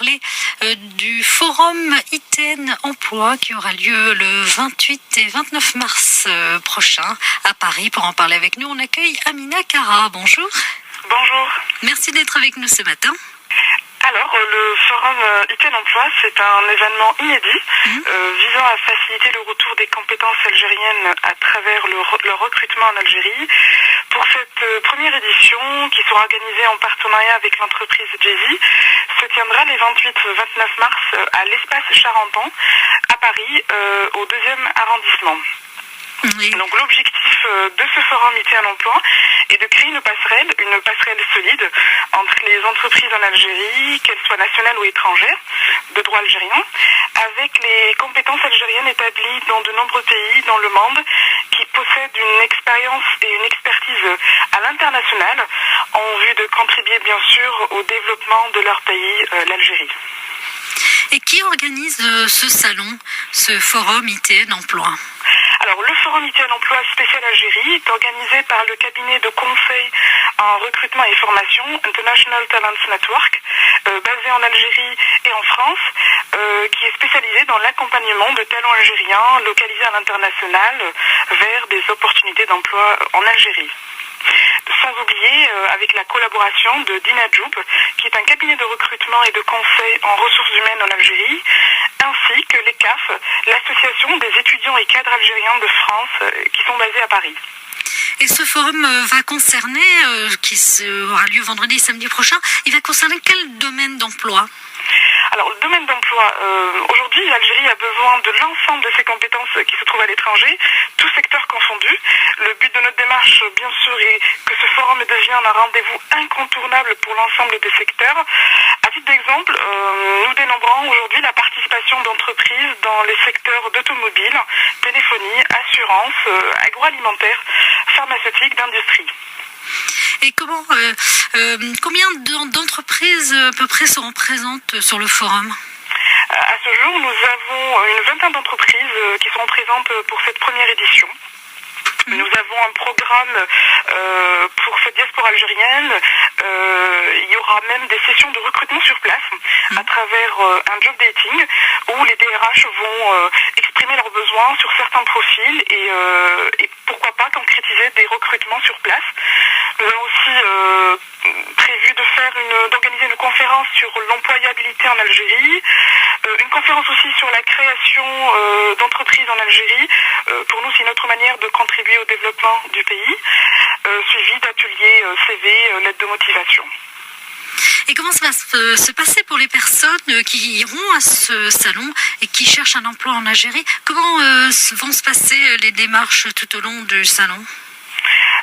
parler du forum ITN Emploi qui aura lieu le 28 et 29 mars prochain à Paris. Pour en parler avec nous, on accueille Amina Kara. Bonjour. Bonjour. Merci d'être avec nous ce matin. Alors, le forum ITN Emploi, c'est un événement inédit visant à faciliter le retour des compétences algériennes à travers le recrutement en Algérie. Pour cette première édition, qui sera organisée en partenariat avec l'entreprise Jay-Z, se tiendra les 28-29 mars à l'espace Charenton, à Paris, au 2e arrondissement. Oui. Donc l'objectif de ce forum ITN Emploi est de créer une passerelle solide entre les entreprises en Algérie, qu'elles soient nationales ou étrangères, de droit algérien, avec les compétences algériennes établies dans de nombreux pays dans le monde qui possèdent une expérience et une expertise à l'international en vue de contribuer bien sûr au développement de leur pays, l'Algérie. Et qui organise ce salon, ce forum ITN Emploi ? Alors, le forum ITN Emploi spécial Algérie est organisé par le cabinet de conseil en recrutement et formation International Talents Network, basé en Algérie et en France, qui est spécialisé dans l'accompagnement de talents algériens localisés à l'international vers des opportunités d'emploi en Algérie. Sans oublier avec la collaboration de Dina Djoub, qui est un cabinet de recrutement et de conseil en ressources humaines en Algérie, ainsi que l'ECAF, l'association des étudiants et cadres algériens de France, qui sont basés à Paris. Et ce forum va concerner, qui aura lieu vendredi et samedi prochain, il va concerner quel domaine d'emploi ? Alors, le domaine d'emploi, aujourd'hui, l'Algérie a besoin de l'ensemble de ses compétences qui se trouvent à l'étranger, tous secteurs confondus. Le but de notre démarche, bien sûr, est que ce forum devienne un rendez-vous incontournable pour l'ensemble des secteurs. À titre d'exemple, nous dénombrons aujourd'hui la participation d'entreprises dans les secteurs d'automobile, téléphonie, assurance, agroalimentaire, pharmaceutique, d'industrie. Et combien d'entreprises à peu près seront présentes sur le forum ? À ce jour, nous avons une vingtaine d'entreprises qui seront présentes pour cette première édition. Nous avons un programme pour cette diaspora algérienne. Il y aura même des sessions de recrutement sur place à travers un job dating où les DRH vont exprimer leurs besoins sur certains profils et pourquoi pas concrétiser des recrutements sur place. Nous avons aussi prévu d'organiser une conférence sur l'employabilité en Algérie, une conférence aussi sur la création d'entreprises en Algérie. Pour nous, c'est une autre manière de contribuer au développement du pays, suivi d'ateliers CV, lettres de motivation. Et comment ça va se passer pour les personnes qui iront à ce salon et qui cherchent un emploi en Algérie ? Comment vont se passer les démarches tout au long du salon ?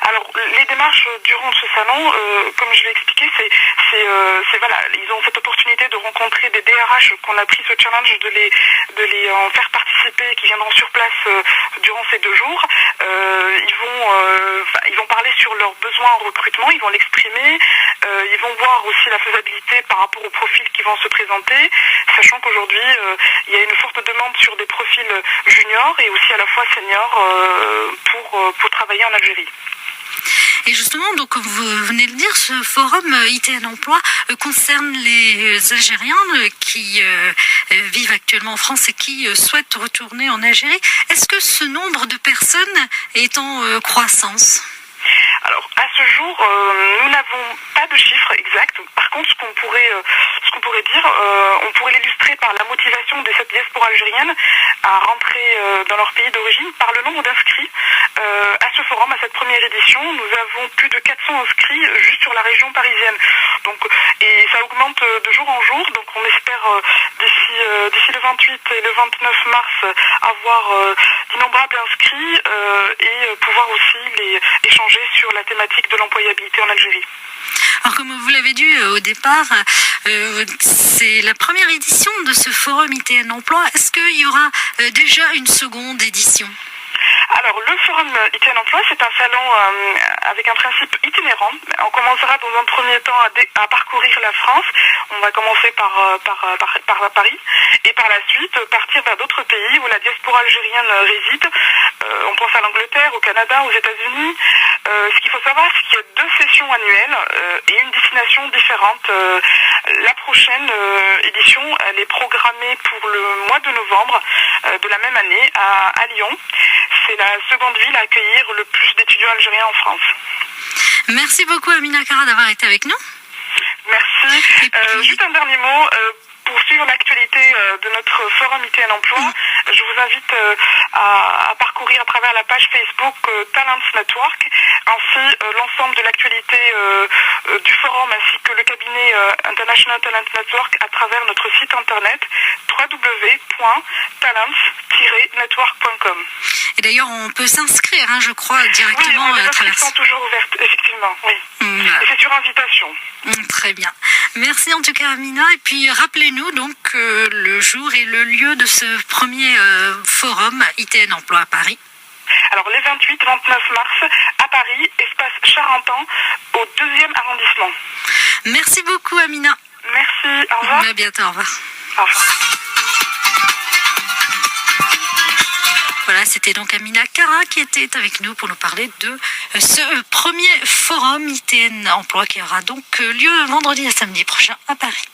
Alors, les démarches durant ce salon, comme je l'ai expliqué, voilà, ils ont cette opportunité de rencontrer des DRH qu'on a pris ce challenge de les en faire participer, qui viendront sur place durant ces 2 jours. Ils vont parler sur leurs besoins en recrutement, ils vont l'exprimer, ils vont voir aussi la faisabilité par rapport aux profils qui vont se présenter, sachant qu'aujourd'hui, il y a une forte demande sur des profils juniors et aussi à la fois seniors pour travailler en Algérie. Et justement, donc, comme vous venez de le dire, ce forum ITN Emploi concerne les Algériens qui vivent actuellement en France et qui souhaitent retourner en Algérie. Est-ce que ce nombre de personnes est en croissance ? Alors, à ce jour, nous n'avons pas de chiffres exacts. Par contre, ce qu'on pourrait dire, on pourrait l'illustrer par la motivation de cette diaspora algérienne à rentrer dans leur pays d'origine par le nombre d'inscrits à ce forum, à cette première édition. Nous avons plus de 400 inscrits juste sur la région parisienne. Et ça augmente de jour en jour. Donc, on espère d'ici le 28 et le 29 mars avoir d'innombrables inscrits et pouvoir aussi échanger sur la thématique de l'employabilité en Algérie. Alors, comme vous l'avez dit au départ, c'est la première édition de ce forum ITN Emploi. Est-ce qu'il y aura déjà une seconde édition ? Alors, le forum ITN Emploi, c'est un salon avec un principe itinérant. On commencera dans un premier temps à parcourir la France. On va commencer par Paris et par la suite partir vers d'autres pays où la diaspora algérienne réside. On pense à l'Angleterre, au Canada, aux États-Unis. Ce qu'il faut savoir, c'est qu'il y a 2 sessions annuelles et une destination différente. La prochaine édition, elle est programmée pour le mois de novembre de la même année à Lyon. C'est la seconde ville à accueillir le plus d'étudiants algériens en France. Merci beaucoup Amina Kara d'avoir été avec nous. Merci. Juste un dernier mot. Pour suivre l'actualité de notre forum ITN Emploi, je vous invite à parcourir à travers la page Facebook Talents Network, ainsi l'ensemble de l'actualité du forum ainsi que le cabinet International Talent Network à travers notre site internet www.talents-network.com. Et d'ailleurs, on peut s'inscrire, je crois, directement les à travers. Les sont toujours ouvertes, effectivement, oui. Et c'est sur invitation. Très bien. Merci en tout cas Amina. Et puis rappelez-nous donc le jour et le lieu de ce premier forum ITN Emploi à Paris. Alors les 28-29 mars à Paris, espace Charenton, au 2e arrondissement. Merci beaucoup Amina. Merci, au revoir. À bientôt, au revoir. Au revoir. Voilà, c'était donc Amina Kara qui était avec nous pour nous parler de ce premier forum ITN Emploi qui aura donc lieu vendredi et samedi prochain à Paris.